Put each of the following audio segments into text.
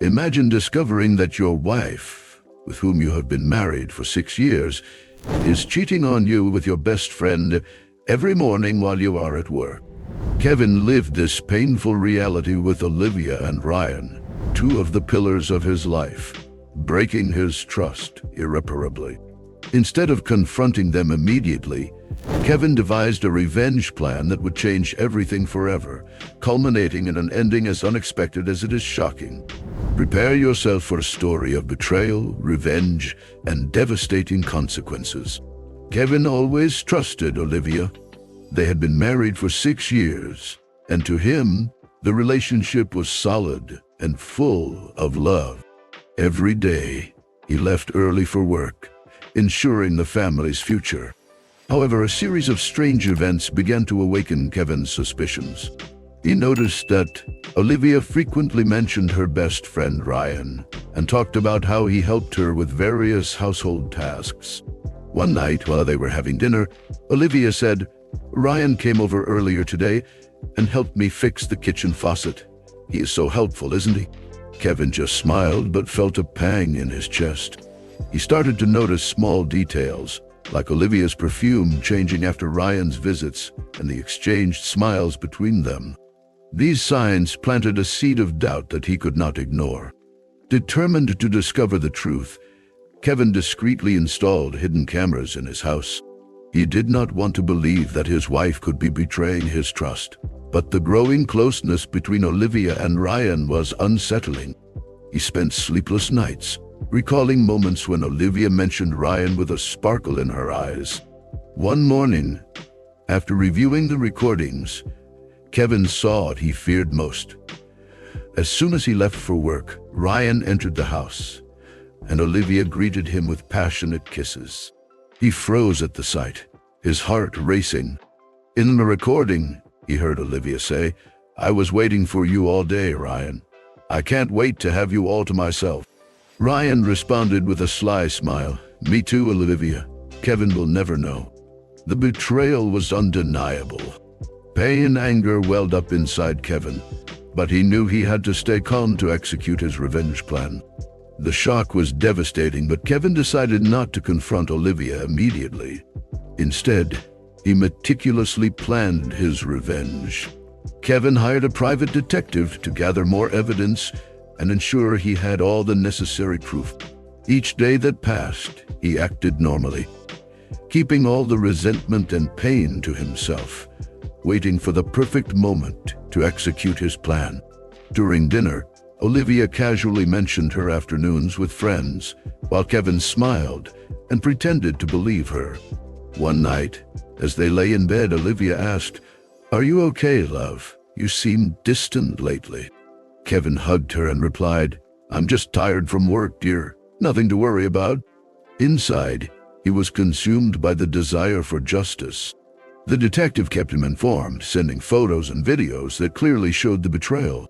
Imagine discovering that your wife, with whom you have been married for 6 years, is cheating on you with your best friend every morning while you are at work. Kevin lived this painful reality with Olivia and Ryan, two of the pillars of his life, breaking his trust irreparably. Instead of confronting them immediately, Kevin devised a revenge plan that would change everything forever, culminating in an ending as unexpected as it is shocking. Prepare yourself for a story of betrayal, revenge, and devastating consequences. Kevin always trusted Olivia. They had been married for 6 years, and to him, the relationship was solid and full of love. Every day, he left early for work, ensuring the family's future. However, a series of strange events began to awaken Kevin's suspicions. He noticed that Olivia frequently mentioned her best friend Ryan and talked about how he helped her with various household tasks. One night, while they were having dinner, Olivia said, "Ryan came over earlier today and helped me fix the kitchen faucet. He is so helpful, isn't he?" Kevin just smiled but felt a pang in his chest. He started to notice small details, like Olivia's perfume changing after Ryan's visits and the exchanged smiles between them. These signs planted a seed of doubt that he could not ignore. Determined to discover the truth, Kevin discreetly installed hidden cameras in his house. He did not want to believe that his wife could be betraying his trust, but the growing closeness between Olivia and Ryan was unsettling. He spent sleepless nights, recalling moments when Olivia mentioned Ryan with a sparkle in her eyes. One morning, after reviewing the recordings, Kevin saw what he feared most. As soon as he left for work, Ryan entered the house, and Olivia greeted him with passionate kisses. He froze at the sight, his heart racing. In the recording, he heard Olivia say, "I was waiting for you all day, Ryan. I can't wait to have you all to myself." Ryan responded with a sly smile, "Me too, Olivia. Kevin will never know." The betrayal was undeniable. Pain and anger welled up inside Kevin, but he knew he had to stay calm to execute his revenge plan. The shock was devastating, but Kevin decided not to confront Olivia immediately. Instead, he meticulously planned his revenge. Kevin hired a private detective to gather more evidence and ensure he had all the necessary proof. Each day that passed, he acted normally, keeping all the resentment and pain to himself, waiting for the perfect moment to execute his plan. During dinner, Olivia casually mentioned her afternoons with friends, while Kevin smiled and pretended to believe her. One night, as they lay in bed, Olivia asked, "Are you okay, love? You seem distant lately." Kevin hugged her and replied, "I'm just tired from work, dear. Nothing to worry about." Inside, he was consumed by the desire for justice. The detective kept him informed, sending photos and videos that clearly showed the betrayal.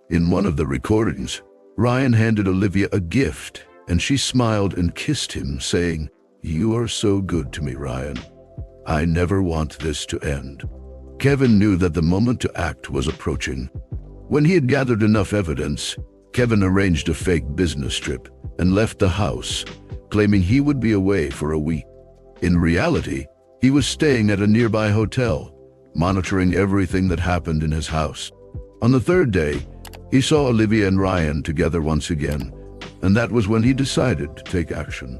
In one of the recordings, Ryan handed Olivia a gift, and she smiled and kissed him, saying, "You are so good to me, Ryan. I never want this to end." Kevin knew that the moment to act was approaching. When he had gathered enough evidence, Kevin arranged a fake business trip and left the house, claiming he would be away for a week. In reality, he was staying at a nearby hotel, monitoring everything that happened in his house. On the third day, he saw Olivia and Ryan together once again, and that was when he decided to take action.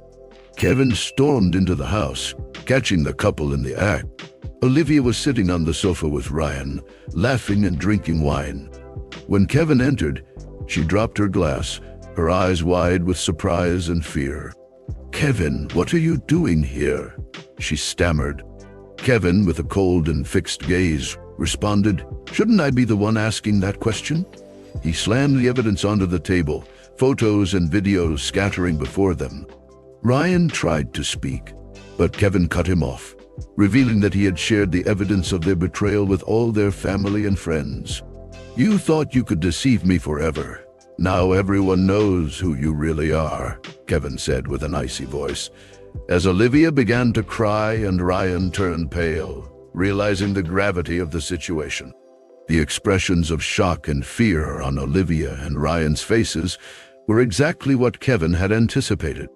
Kevin stormed into the house, catching the couple in the act. Olivia was sitting on the sofa with Ryan, laughing and drinking wine. When Kevin entered, she dropped her glass, her eyes wide with surprise and fear. "Kevin, what are you doing here?" she stammered. Kevin, with a cold and fixed gaze, responded, "Shouldn't I be the one asking that question?" He slammed the evidence onto the table, photos and videos scattering before them. Ryan tried to speak, but Kevin cut him off, revealing that he had shared the evidence of their betrayal with all their family and friends. "You thought you could deceive me forever. Now everyone knows who you really are," Kevin said with an icy voice. As Olivia began to cry and Ryan turned pale, realizing the gravity of the situation. The expressions of shock and fear on Olivia and Ryan's faces were exactly what Kevin had anticipated.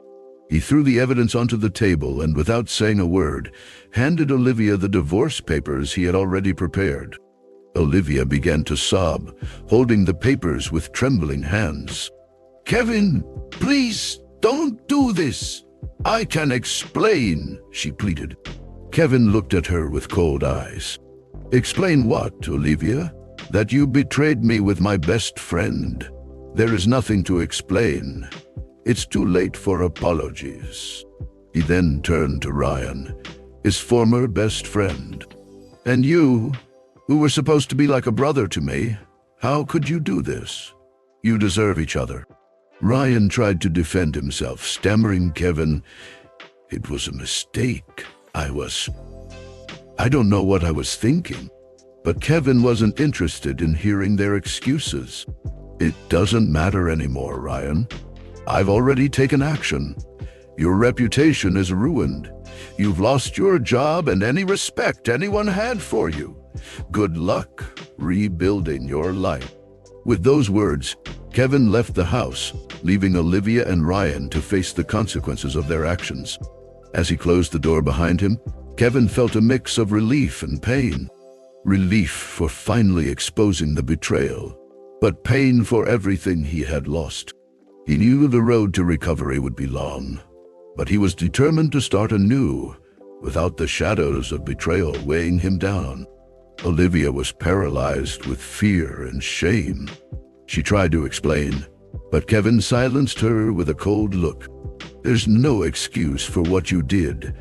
He threw the evidence onto the table and, without saying a word, handed Olivia the divorce papers he had already prepared. Olivia began to sob, holding the papers with trembling hands. "Kevin, please don't do this. I can explain," she pleaded. Kevin looked at her with cold eyes. "Explain what, Olivia? That you betrayed me with my best friend. There is nothing to explain. It's too late for apologies." He then turned to Ryan, his former best friend. "And you, who were supposed to be like a brother to me, how could you do this? You deserve each other." Ryan tried to defend himself, stammering, "Kevin, it was a mistake. I don't know what I was thinking." But Kevin wasn't interested in hearing their excuses. "It doesn't matter anymore, Ryan. I've already taken action. Your reputation is ruined. You've lost your job and any respect anyone had for you. Good luck rebuilding your life." With those words, Kevin left the house, leaving Olivia and Ryan to face the consequences of their actions. As he closed the door behind him, Kevin felt a mix of relief and pain. Relief for finally exposing the betrayal, but pain for everything he had lost. He knew the road to recovery would be long, but he was determined to start anew, without the shadows of betrayal weighing him down. Olivia was paralyzed with fear and shame. She tried to explain, but Kevin silenced her with a cold look. "There's no excuse for what you did.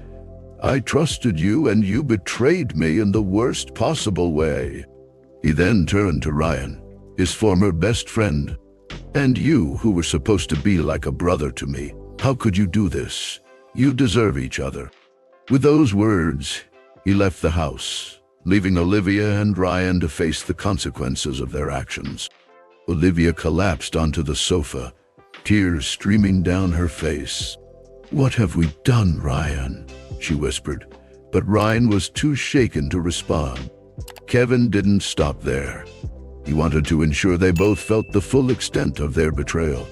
I trusted you and you betrayed me in the worst possible way." He then turned to Ryan, his former best friend. "And you, who were supposed to be like a brother to me, how could you do this? You deserve each other." With those words, he left the house, leaving Olivia and Ryan to face the consequences of their actions. Olivia collapsed onto the sofa, tears streaming down her face. "What have we done, Ryan?" she whispered, but Ryan was too shaken to respond. Kevin didn't stop there. He wanted to ensure they both felt the full extent of their betrayal.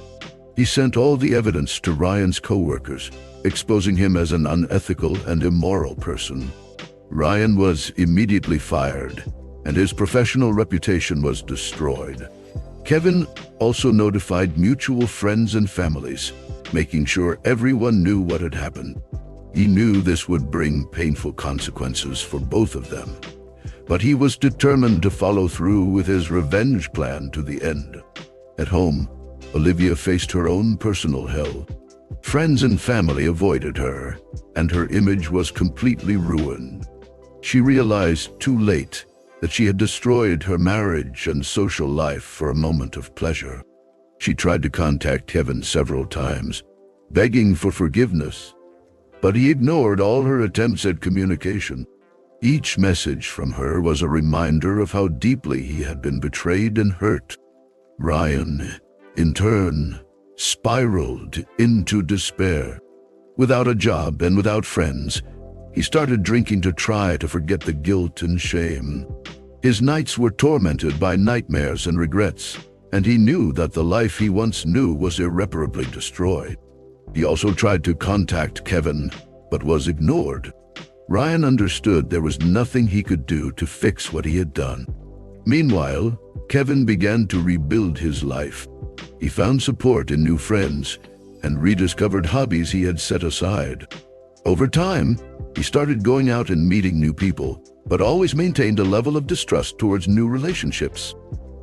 He sent all the evidence to Ryan's co-workers, exposing him as an unethical and immoral person. Ryan was immediately fired, and his professional reputation was destroyed. Kevin also notified mutual friends and families, making sure everyone knew what had happened. He knew this would bring painful consequences for both of them, but he was determined to follow through with his revenge plan to the end. At home, Olivia faced her own personal hell. Friends and family avoided her, and her image was completely ruined. She realized too late that she had destroyed her marriage and social life for a moment of pleasure. She tried to contact Kevin several times, begging for forgiveness, but he ignored all her attempts at communication. Each message from her was a reminder of how deeply he had been betrayed and hurt. Ryan, in turn, spiraled into despair. Without a job and without friends, he started drinking to try to forget the guilt and shame. His nights were tormented by nightmares and regrets, and he knew that the life he once knew was irreparably destroyed. He also tried to contact Kevin, but was ignored. Ryan understood there was nothing he could do to fix what he had done. Meanwhile, Kevin began to rebuild his life. He found support in new friends and rediscovered hobbies he had set aside. Over time, he started going out and meeting new people, but always maintained a level of distrust towards new relationships.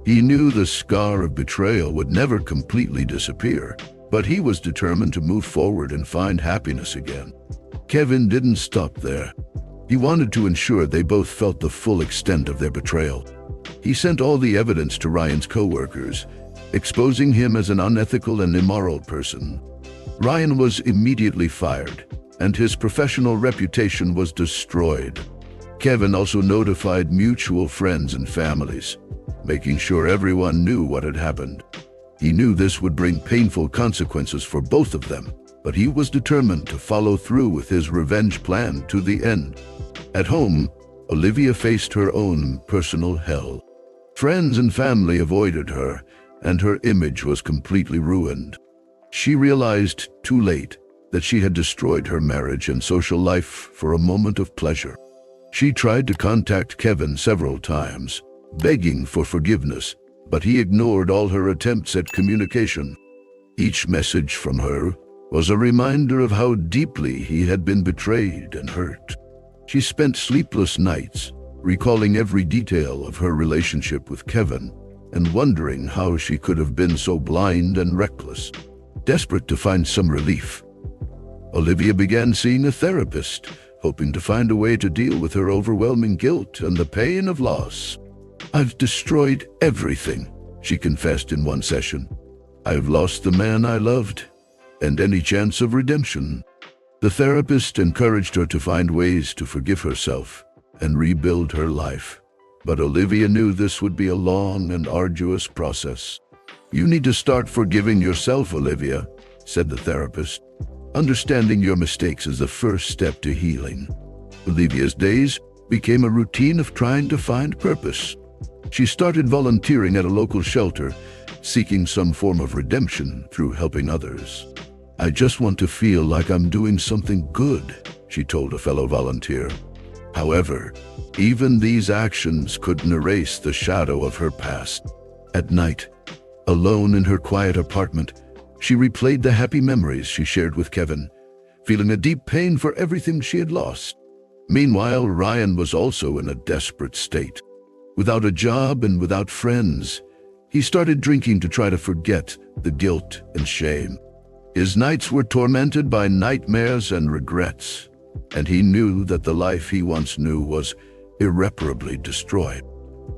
He knew the scar of betrayal would never completely disappear, but he was determined to move forward and find happiness again. Kevin didn't stop there. He wanted to ensure they both felt the full extent of their betrayal. He sent all the evidence to Ryan's co-workers, exposing him as an unethical and immoral person. Ryan was immediately fired, and his professional reputation was destroyed. Kevin also notified mutual friends and families, making sure everyone knew what had happened. He knew this would bring painful consequences for both of them, but he was determined to follow through with his revenge plan to the end. At home, Olivia faced her own personal hell. Friends and family avoided her, and her image was completely ruined. She realized too late that she had destroyed her marriage and social life for a moment of pleasure. She tried to contact Kevin several times, begging for forgiveness, but he ignored all her attempts at communication. Each message from her was a reminder of how deeply he had been betrayed and hurt. She spent sleepless nights, recalling every detail of her relationship with Kevin and wondering how she could have been so blind and reckless. Desperate to find some relief, Olivia began seeing a therapist, hoping to find a way to deal with her overwhelming guilt and the pain of loss. "I've destroyed everything," she confessed in one session. "I've lost the man I loved and any chance of redemption." The therapist encouraged her to find ways to forgive herself and rebuild her life. But Olivia knew this would be a long and arduous process. "You need to start forgiving yourself, Olivia," said the therapist. "Understanding your mistakes is the first step to healing." Olivia's days became a routine of trying to find purpose. She started volunteering at a local shelter, seeking some form of redemption through helping others. "I just want to feel like I'm doing something good," she told a fellow volunteer. However, even these actions couldn't erase the shadow of her past. At night, alone in her quiet apartment, she replayed the happy memories she shared with Kevin, feeling a deep pain for everything she had lost. Meanwhile, Ryan was also in a desperate state. Without a job and without friends, he started drinking to try to forget the guilt and shame. His nights were tormented by nightmares and regrets, and he knew that the life he once knew was irreparably destroyed.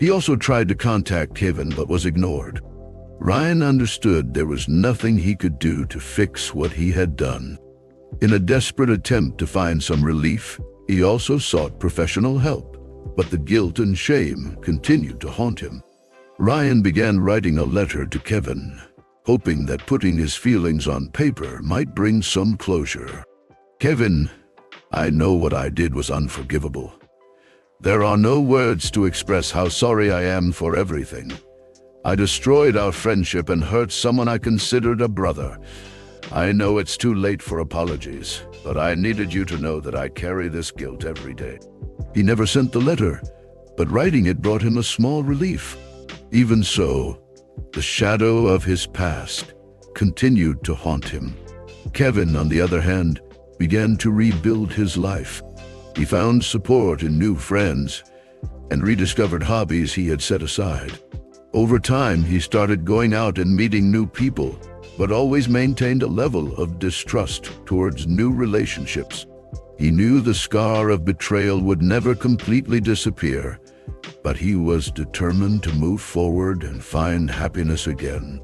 He also tried to contact Kevin but was ignored. Ryan understood there was nothing he could do to fix what he had done. In a desperate attempt to find some relief, he also sought professional help, but the guilt and shame continued to haunt him. Ryan began writing a letter to Kevin, hoping that putting his feelings on paper might bring some closure. "Kevin, I know what I did was unforgivable. There are no words to express how sorry I am for everything. I destroyed our friendship and hurt someone I considered a brother. I know it's too late for apologies, but I needed you to know that I carry this guilt every day." He never sent the letter, but writing it brought him a small relief. Even so, the shadow of his past continued to haunt him. Kevin, on the other hand, began to rebuild his life. He found support in new friends and rediscovered hobbies he had set aside. Over time, he started going out and meeting new people, but always maintained a level of distrust towards new relationships. He knew the scar of betrayal would never completely disappear, but he was determined to move forward and find happiness again.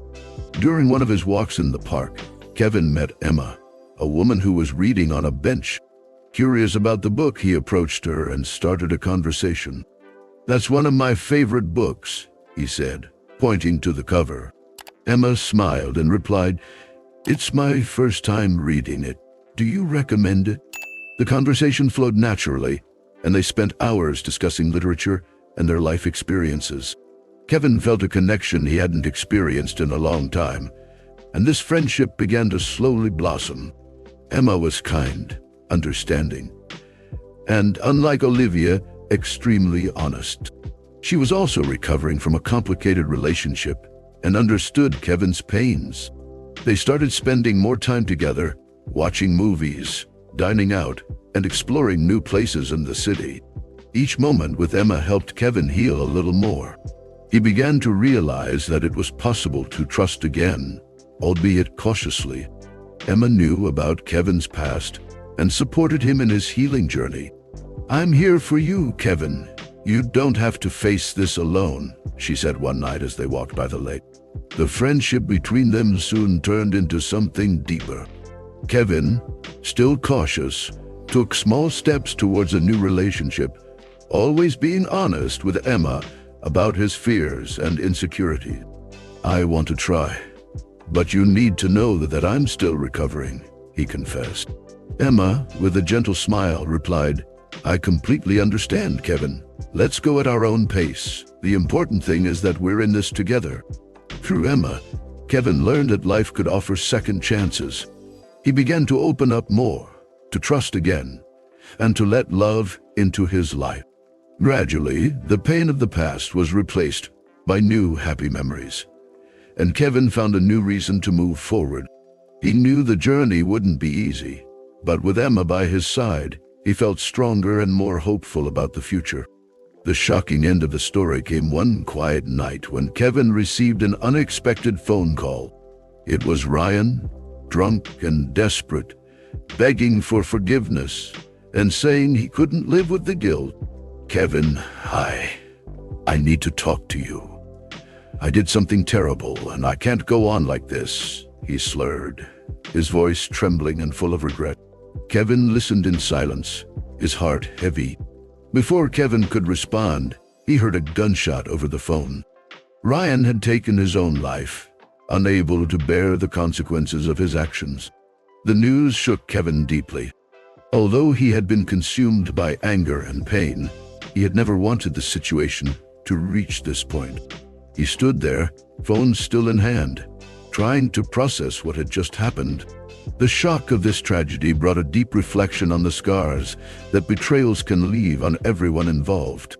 During one of his walks in the park, Kevin met Emma, a woman who was reading on a bench. Curious about the book, he approached her and started a conversation. "That's one of my favorite books," he said, pointing to the cover. Emma smiled and replied, "It's my first time reading it. Do you recommend it?" The conversation flowed naturally, and they spent hours discussing literature and their life experiences. Kevin felt a connection he hadn't experienced in a long time, and this friendship began to slowly blossom. Emma was kind, understanding, and, unlike Olivia, extremely honest. She was also recovering from a complicated relationship and understood Kevin's pains. They started spending more time together, watching movies, dining out, and exploring new places in the city. Each moment with Emma helped Kevin heal a little more. He began to realize that it was possible to trust again, albeit cautiously. Emma knew about Kevin's past and supported him in his healing journey. "I'm here for you, Kevin. You don't have to face this alone," she said one night as they walked by the lake. The friendship between them soon turned into something deeper. Kevin, still cautious, took small steps towards a new relationship, always being honest with Emma about his fears and insecurity. "I want to try, but you need to know that I'm still recovering," he confessed. Emma, with a gentle smile, replied, I completely understand, Kevin. Let's go at our own pace. The important thing is that we're in this together. Through Emma, Kevin learned that life could offer second chances. He began to open up more, to trust again, and to let love into his life. Gradually, the pain of the past was replaced by new happy memories, and Kevin found a new reason to move forward. He knew the journey wouldn't be easy, but with Emma by his side, he felt stronger and more hopeful about the future. The shocking end of the story came one quiet night when Kevin received an unexpected phone call. It was Ryan, drunk and desperate, begging for forgiveness and saying he couldn't live with the guilt. "Kevin, I need to talk to you. I did something terrible and I can't go on like this," he slurred, his voice trembling and full of regret. Kevin listened in silence, his heart heavy. Before Kevin could respond, he heard a gunshot over the phone. Ryan had taken his own life, unable to bear the consequences of his actions. The news shook Kevin deeply. Although he had been consumed by anger and pain, he had never wanted the situation to reach this point. He stood there, phone still in hand, trying to process what had just happened. The shock of this tragedy brought a deep reflection on the scars that betrayals can leave on everyone involved.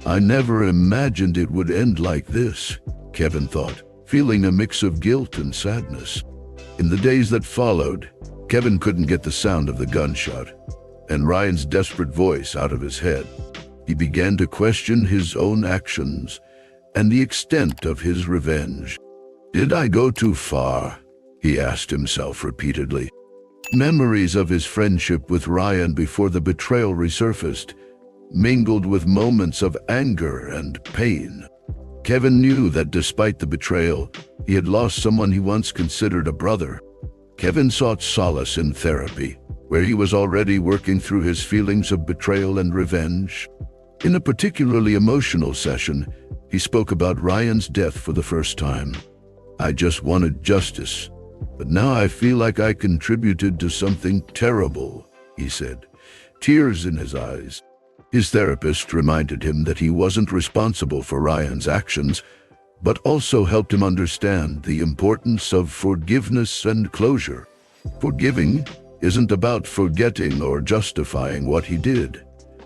"I never imagined it would end like this," Kevin thought, feeling a mix of guilt and sadness. In the days that followed, Kevin couldn't get the sound of the gunshot and Ryan's desperate voice out of his head. He began to question his own actions and the extent of his revenge. "Did I go too far?" he asked himself repeatedly. Memories of his friendship with Ryan before the betrayal resurfaced, mingled with moments of anger and pain. Kevin knew that despite the betrayal, he had lost someone he once considered a brother. Kevin sought solace in therapy, where he was already working through his feelings of betrayal and revenge. In a particularly emotional session, he spoke about Ryan's death for the first time. "I just wanted justice, but now I feel like I contributed to something terrible," he said, tears in his eyes. His therapist reminded him that he wasn't responsible for Ryan's actions, but also helped him understand the importance of forgiveness and closure. Forgiving isn't about forgetting or justifying what he did,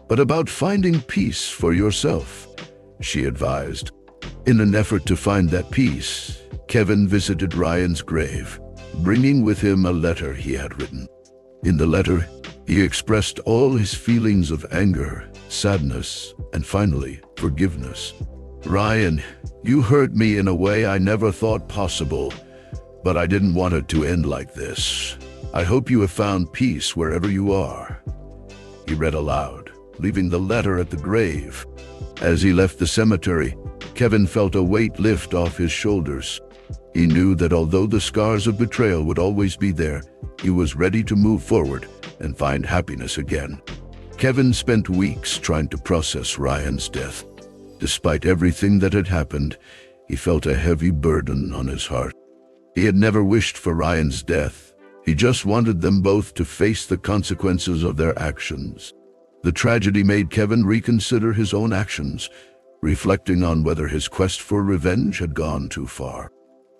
but about finding peace for yourself, she advised. In an effort to find that peace, Kevin visited Ryan's grave, bringing with him a letter he had written. In the letter, he expressed all his feelings of anger, sadness, and finally, forgiveness. "Ryan, you hurt me in a way I never thought possible, but I didn't want it to end like this. I hope you have found peace wherever you are," he read aloud, leaving the letter at the grave. As he left the cemetery, Kevin felt a weight lift off his shoulders. He knew that although the scars of betrayal would always be there, he was ready to move forward and find happiness again. Kevin spent weeks trying to process Ryan's death. Despite everything that had happened, he felt a heavy burden on his heart. He had never wished for Ryan's death. He just wanted them both to face the consequences of their actions. The tragedy made Kevin reconsider his own actions, reflecting on whether his quest for revenge had gone too far.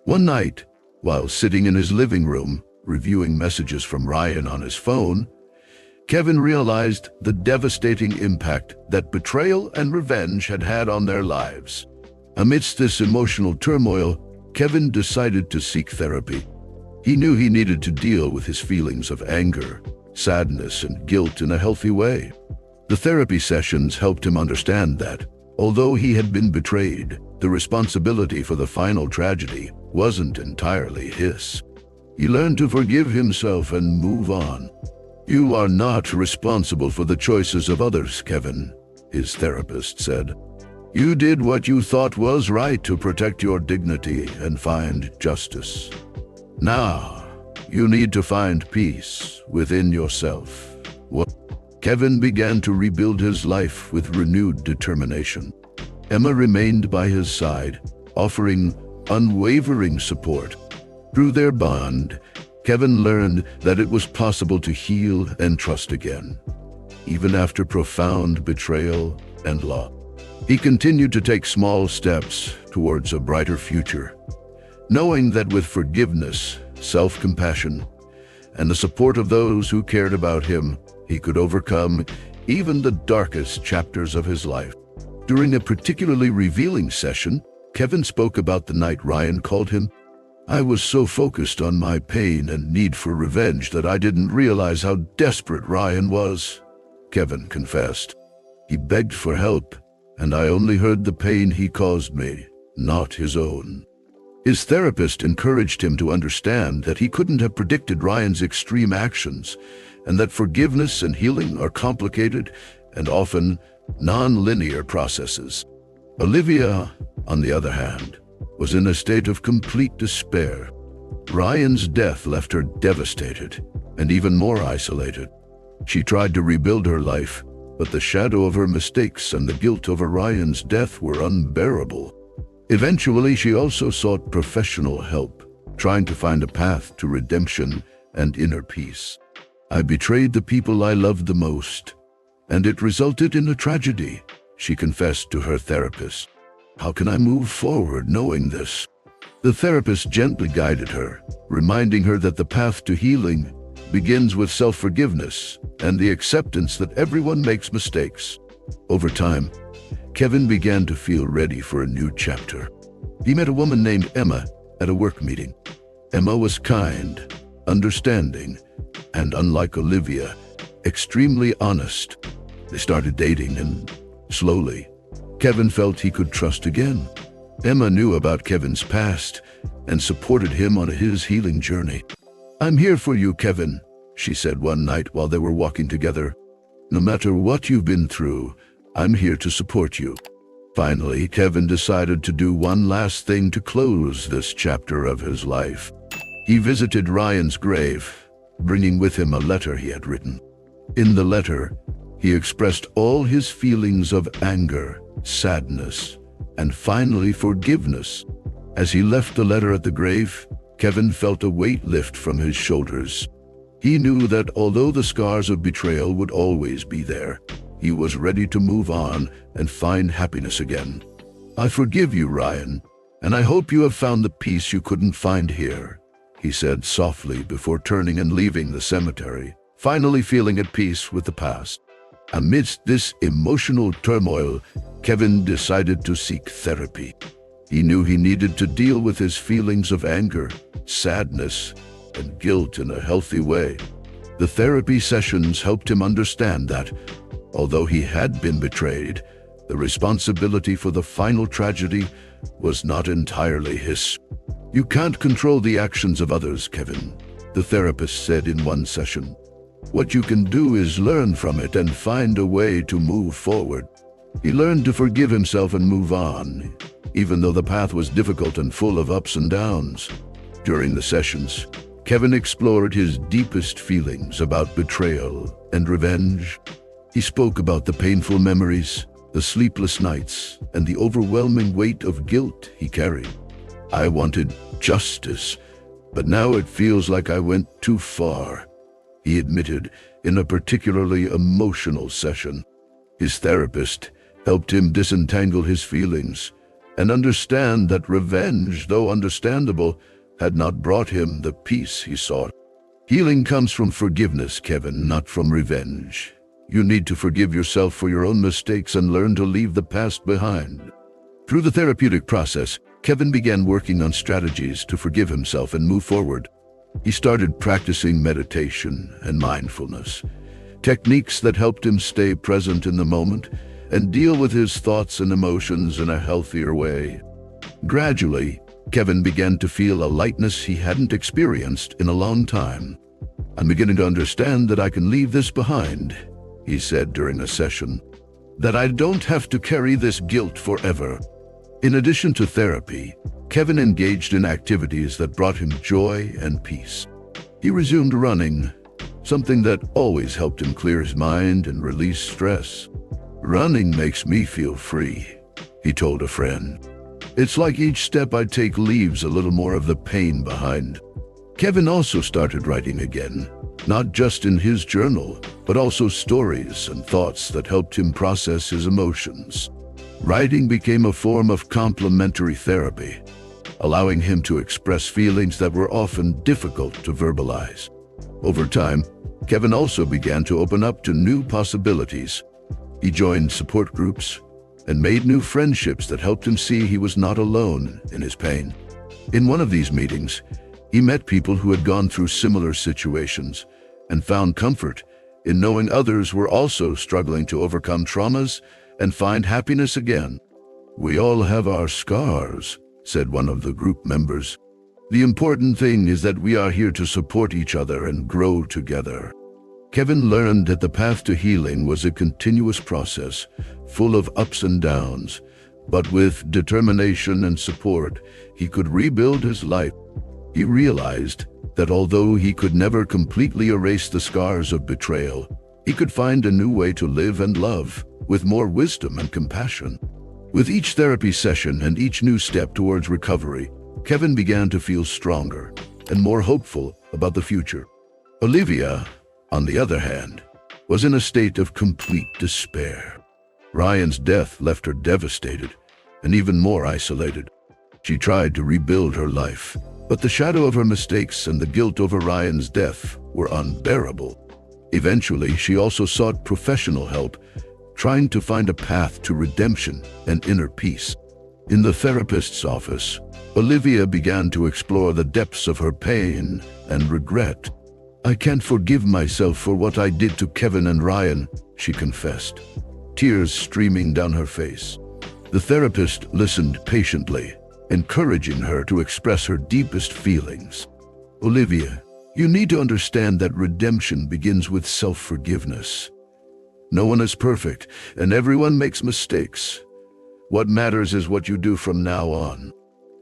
One night, while sitting in his living room, reviewing messages from Ryan on his phone, Kevin realized the devastating impact that betrayal and revenge had had on their lives. Amidst this emotional turmoil, Kevin decided to seek therapy. He knew he needed to deal with his feelings of anger, sadness, and guilt in a healthy way. The therapy sessions helped him understand that, although he had been betrayed, the responsibility for the final tragedy wasn't entirely his. He learned to forgive himself and move on. "You are not responsible for the choices of others, Kevin," his therapist said. "You did what you thought was right to protect your dignity and find justice. Now, you need to find peace within yourself." Kevin began to rebuild his life with renewed determination. Emma remained by his side, offering unwavering support. Through their bond, Kevin learned that it was possible to heal and trust again. even after profound betrayal and loss. He continued to take small steps towards a brighter future, knowing that with forgiveness, self-compassion, and the support of those who cared about him, he could overcome even the darkest chapters of his life. During a particularly revealing session, Kevin spoke about the night Ryan called him. "I was so focused on my pain and need for revenge that I didn't realize how desperate Ryan was," Kevin confessed. "He begged for help, and I only heard the pain he caused me, not his own." His therapist encouraged him to understand that he couldn't have predicted Ryan's extreme actions, and that forgiveness and healing are complicated and often non-linear processes. Olivia, on the other hand, was in a state of complete despair. Ryan's death left her devastated and even more isolated. She tried to rebuild her life, but the shadow of her mistakes and the guilt over Ryan's death were unbearable. Eventually, she also sought professional help, trying to find a path to redemption and inner peace. "I betrayed the people I loved the most, and it resulted in a tragedy," she confessed to her therapist. "How can I move forward knowing this?" The therapist gently guided her, reminding her that the path to healing begins with self-forgiveness and the acceptance that everyone makes mistakes. Over time, Kevin began to feel ready for a new chapter. He met a woman named Emma at a work meeting. Emma was kind, understanding, and unlike Olivia, extremely honest. They started dating, and slowly, Kevin felt he could trust again. Emma knew about Kevin's past and supported him on his healing journey. "I'm here for you, Kevin," she said one night while they were walking together. "No matter what you've been through, I'm here to support you." Finally, Kevin decided to do one last thing to close this chapter of his life. He visited Ryan's grave, bringing with him a letter he had written. In the letter, he expressed all his feelings of anger, sadness, and finally forgiveness. As he left the letter at the grave, Kevin felt a weight lift from his shoulders. He knew that although the scars of betrayal would always be there, he was ready to move on and find happiness again. "I forgive you, Ryan, and I hope you have found the peace you couldn't find here," he said softly before turning and leaving the cemetery, finally feeling at peace with the past. Amidst this emotional turmoil, Kevin decided to seek therapy. He knew he needed to deal with his feelings of anger, sadness, and guilt in a healthy way. The therapy sessions helped him understand that, although he had been betrayed, the responsibility for the final tragedy was not entirely his. "You can't control the actions of others, Kevin," the therapist said in one session. "What you can do is learn from it and find a way to move forward." He learned to forgive himself and move on, even though the path was difficult and full of ups and downs. During the sessions, Kevin explored his deepest feelings about betrayal and revenge. He spoke about the painful memories, the sleepless nights, and the overwhelming weight of guilt he carried. "I wanted justice, but now it feels like I went too far," he admitted in a particularly emotional session. His therapist helped him disentangle his feelings and understand that revenge, though understandable, had not brought him the peace he sought. Healing comes from forgiveness, Kevin, not from revenge. You need to forgive yourself for your own mistakes and learn to leave the past behind. Through the therapeutic process, Kevin began working on strategies to forgive himself and move forward. He started practicing meditation and mindfulness, techniques that helped him stay present in the moment and deal with his thoughts and emotions in a healthier way. Gradually, Kevin began to feel a lightness he hadn't experienced in a long time. "I'm beginning to understand that I can leave this behind," he said during a session, "that I don't have to carry this guilt forever." In addition to therapy, Kevin engaged in activities that brought him joy and peace. He resumed running, something that always helped him clear his mind and release stress. "Running makes me feel free," he told a friend. "It's like each step I take leaves a little more of the pain behind." Kevin also started writing again, not just in his journal, but also stories and thoughts that helped him process his emotions. Writing became a form of complementary therapy, allowing him to express feelings that were often difficult to verbalize. Over time, Kevin also began to open up to new possibilities. He joined support groups and made new friendships that helped him see he was not alone in his pain. In one of these meetings, he met people who had gone through similar situations and found comfort in knowing others were also struggling to overcome traumas and find happiness again. "We all have our scars," said one of the group members. "The important thing is that we are here to support each other and grow together." Kevin learned that the path to healing was a continuous process, full of ups and downs, but with determination and support, he could rebuild his life. He realized that although he could never completely erase the scars of betrayal, he could find a new way to live and love, with more wisdom and compassion. With each therapy session and each new step towards recovery, Kevin began to feel stronger and more hopeful about the future. Olivia, on the other hand, was in a state of complete despair. Ryan's death left her devastated and even more isolated. She tried to rebuild her life, but the shadow of her mistakes and the guilt over Ryan's death were unbearable. Eventually, she also sought professional help, trying to find a path to redemption and inner peace. In the therapist's office, Olivia began to explore the depths of her pain and regret. "I can't forgive myself for what I did to Kevin and Ryan," she confessed, tears streaming down her face. The therapist listened patiently, encouraging her to express her deepest feelings. "Olivia, you need to understand that redemption begins with self-forgiveness. No one is perfect, and everyone makes mistakes. What matters is what you do from now on."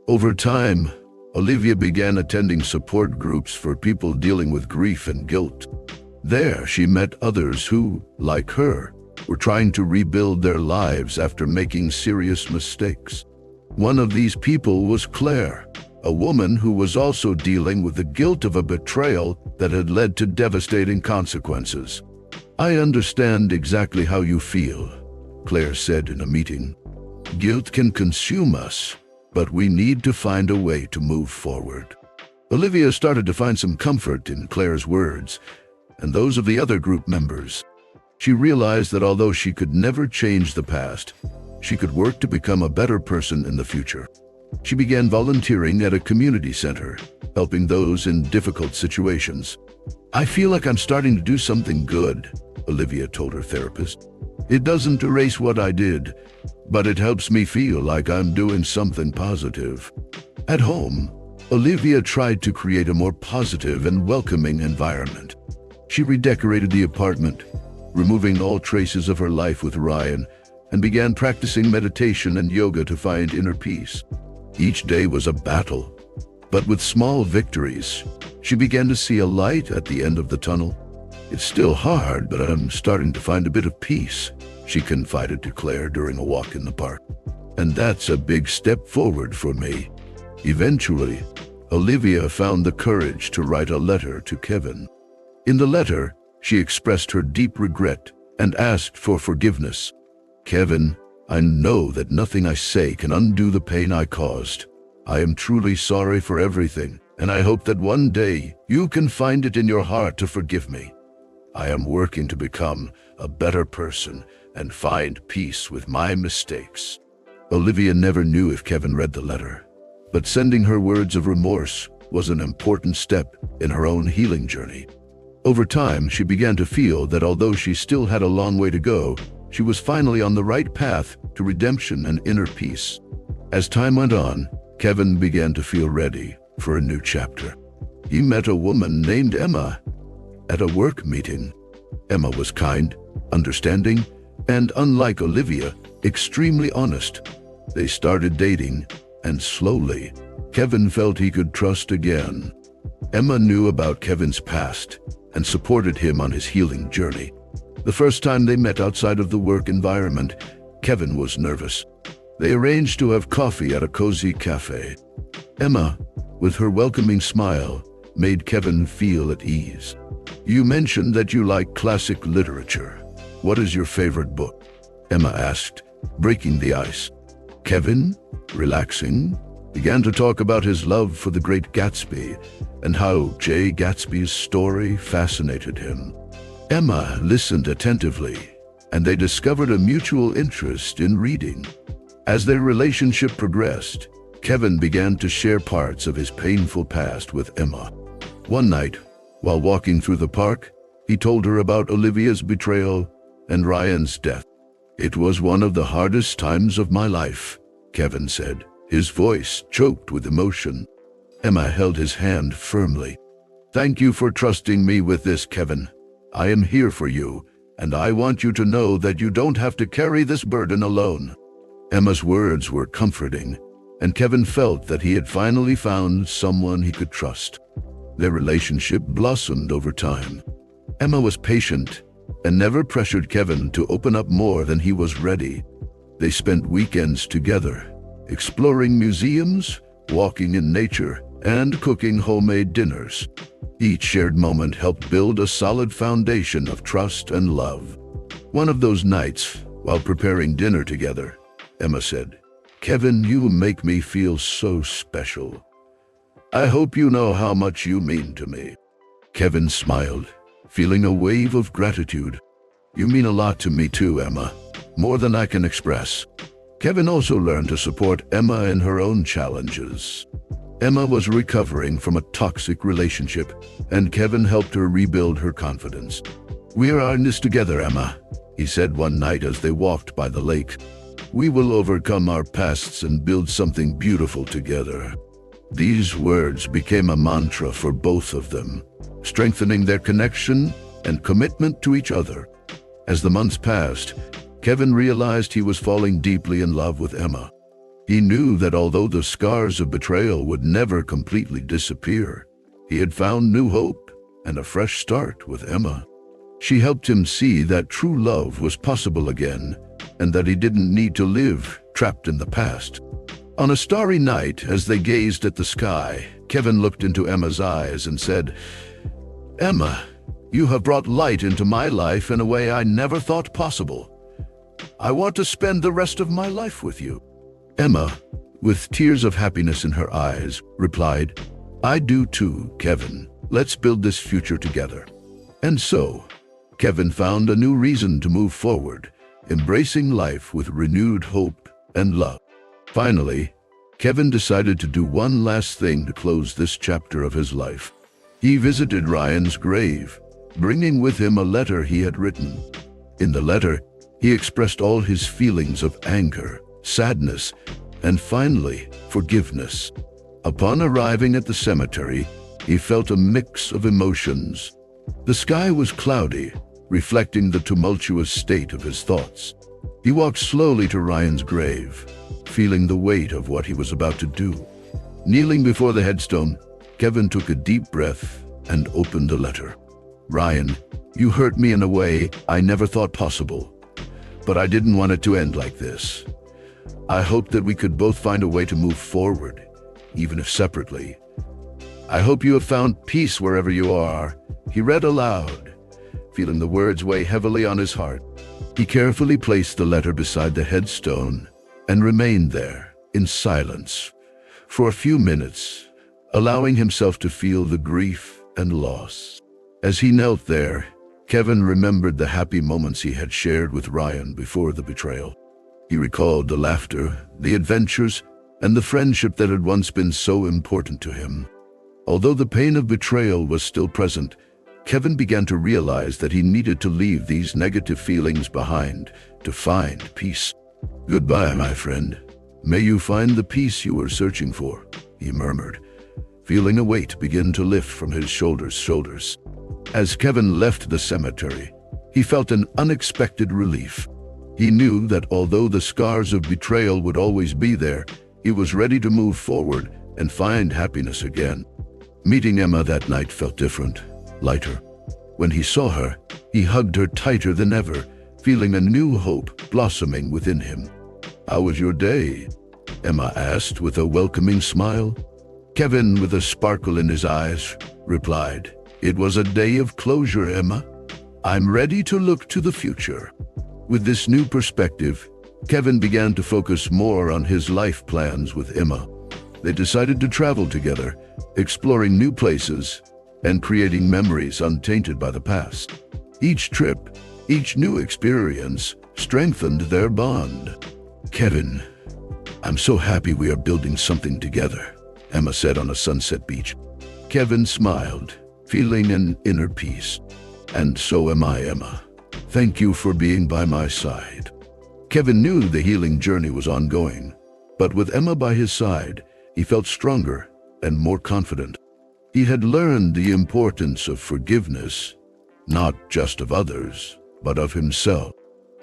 Over time, Olivia began attending support groups for people dealing with grief and guilt. There, she met others who, like her, were trying to rebuild their lives after making serious mistakes. One of these people was Claire, a woman who was also dealing with the guilt of a betrayal that had led to devastating consequences. "I understand exactly how you feel," Claire said in a meeting. "Guilt can consume us, but we need to find a way to move forward." Olivia started to find some comfort in Claire's words and those of the other group members. She realized that although she could never change the past, she could work to become a better person in the future. She began volunteering at a community center, helping those in difficult situations. "I feel like I'm starting to do something good," Olivia told her therapist. "It doesn't erase what I did, but it helps me feel like I'm doing something positive." At home, Olivia tried to create a more positive and welcoming environment. She redecorated the apartment, removing all traces of her life with Ryan, and began practicing meditation and yoga to find inner peace. Each day was a battle, but with small victories, she began to see a light at the end of the tunnel. "It's still hard, but I'm starting to find a bit of peace," she confided to Claire during a walk in the park. "And that's a big step forward for me." Eventually, Olivia found the courage to write a letter to Kevin. In the letter, she expressed her deep regret and asked for forgiveness. "Kevin, I know that nothing I say can undo the pain I caused. I am truly sorry for everything, and I hope that one day you can find it in your heart to forgive me. I am working to become a better person and find peace with my mistakes." Olivia never knew if Kevin read the letter, but sending her words of remorse was an important step in her own healing journey. Over time, she began to feel that although she still had a long way to go, she was finally on the right path to redemption and inner peace. As time went on, Kevin began to feel ready for a new chapter. He met a woman named Emma at a work meeting. Emma was kind, understanding, and unlike Olivia, extremely honest. They started dating, and slowly, Kevin felt he could trust again. Emma knew about Kevin's past and supported him on his healing journey. The first time they met outside of the work environment, Kevin was nervous. They arranged to have coffee at a cozy cafe. Emma, with her welcoming smile, made Kevin feel at ease. "You mentioned that you like classic literature. What is your favorite book?" Emma asked, breaking the ice. Kevin, relaxing, began to talk about his love for The Great Gatsby and how Jay Gatsby's story fascinated him. Emma listened attentively, and they discovered a mutual interest in reading. As their relationship progressed, Kevin began to share parts of his painful past with Emma. One night, while walking through the park, he told her about Olivia's betrayal and Ryan's death. "It was one of the hardest times of my life," Kevin said, his voice choked with emotion. Emma held his hand firmly. "Thank you for trusting me with this, Kevin. I am here for you, and I want you to know that you don't have to carry this burden alone." Emma's words were comforting, and Kevin felt that he had finally found someone he could trust. Their relationship blossomed over time. Emma was patient and never pressured Kevin to open up more than he was ready. They spent weekends together, exploring museums, walking in nature, and cooking homemade dinners. Each shared moment helped build a solid foundation of trust and love. One of those nights, while preparing dinner together, Emma said, "Kevin, you make me feel so special. I hope you know how much you mean to me." Kevin smiled, feeling a wave of gratitude. "You mean a lot to me too, Emma, more than I can express." Kevin also learned to support Emma in her own challenges. Emma was recovering from a toxic relationship, and Kevin helped her rebuild her confidence. "We are in this together, Emma," he said one night as they walked by the lake. "We will overcome our pasts and build something beautiful together." These words became a mantra for both of them, strengthening their connection and commitment to each other. As the months passed, Kevin realized he was falling deeply in love with Emma. He knew that although the scars of betrayal would never completely disappear, he had found new hope and a fresh start with Emma. She helped him see that true love was possible again, and that he didn't need to live trapped in the past. On a starry night, as they gazed at the sky, Kevin looked into Emma's eyes and said, "Emma, you have brought light into my life in a way I never thought possible. I want to spend the rest of my life with you." Emma, with tears of happiness in her eyes, replied, "I do too, Kevin. Let's build this future together." And so, Kevin found a new reason to move forward, embracing life with renewed hope and love. Finally, Kevin decided to do one last thing to close this chapter of his life. He visited Ryan's grave, bringing with him a letter he had written. In the letter, he expressed all his feelings of anger, sadness, and finally, forgiveness. Upon arriving at the cemetery, he felt a mix of emotions. The sky was cloudy, reflecting the tumultuous state of his thoughts. He walked slowly to Ryan's grave, feeling the weight of what he was about to do. Kneeling before the headstone, Kevin took a deep breath and opened the letter. "Ryan, you hurt me in a way I never thought possible, but I didn't want it to end like this. I hope that we could both find a way to move forward, even if separately. I hope you have found peace wherever you are." He read aloud, feeling the words weigh heavily on his heart. He carefully placed the letter beside the headstone and remained there, in silence, for a few minutes, allowing himself to feel the grief and loss. As he knelt there, Kevin remembered the happy moments he had shared with Ryan before the betrayal. He recalled the laughter, the adventures, and the friendship that had once been so important to him. Although the pain of betrayal was still present, Kevin began to realize that he needed to leave these negative feelings behind to find peace. "Goodbye, my friend. May you find the peace you were searching for," he murmured, feeling a weight begin to lift from his shoulders. As Kevin left the cemetery, he felt an unexpected relief. He knew that although the scars of betrayal would always be there, he was ready to move forward and find happiness again. Meeting Emma that night felt different, lighter. When he saw her, he hugged her tighter than ever, feeling a new hope blossoming within him. "How was your day?" Emma asked with a welcoming smile. Kevin, with a sparkle in his eyes, replied. "It was a day of closure, Emma. I'm ready to look to the future." With this new perspective, Kevin began to focus more on his life plans with Emma. They decided to travel together, exploring new places and creating memories untainted by the past. Each trip, each new experience strengthened their bond. "Kevin, I'm so happy we are building something together," Emma said on a sunset beach. Kevin smiled, feeling an inner peace. "And so am I, Emma. Thank you for being by my side." Kevin knew the healing journey was ongoing, but with Emma by his side, he felt stronger and more confident. He had learned the importance of forgiveness, not just of others, but of himself.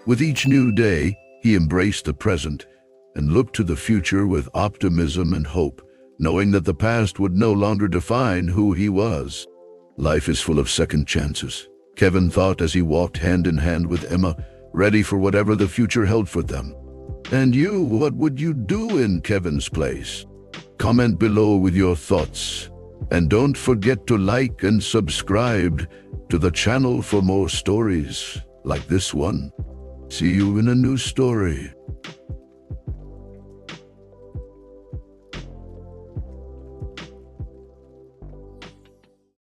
With each new day, he embraced the present and looked to the future with optimism and hope, knowing that the past would no longer define who he was. Life is full of second chances, Kevin thought as he walked hand in hand with Emma, ready for whatever the future held for them. And you, what would you do in Kevin's place? Comment below with your thoughts. And don't forget to like and subscribe to the channel for more stories like this one. See you in a new story.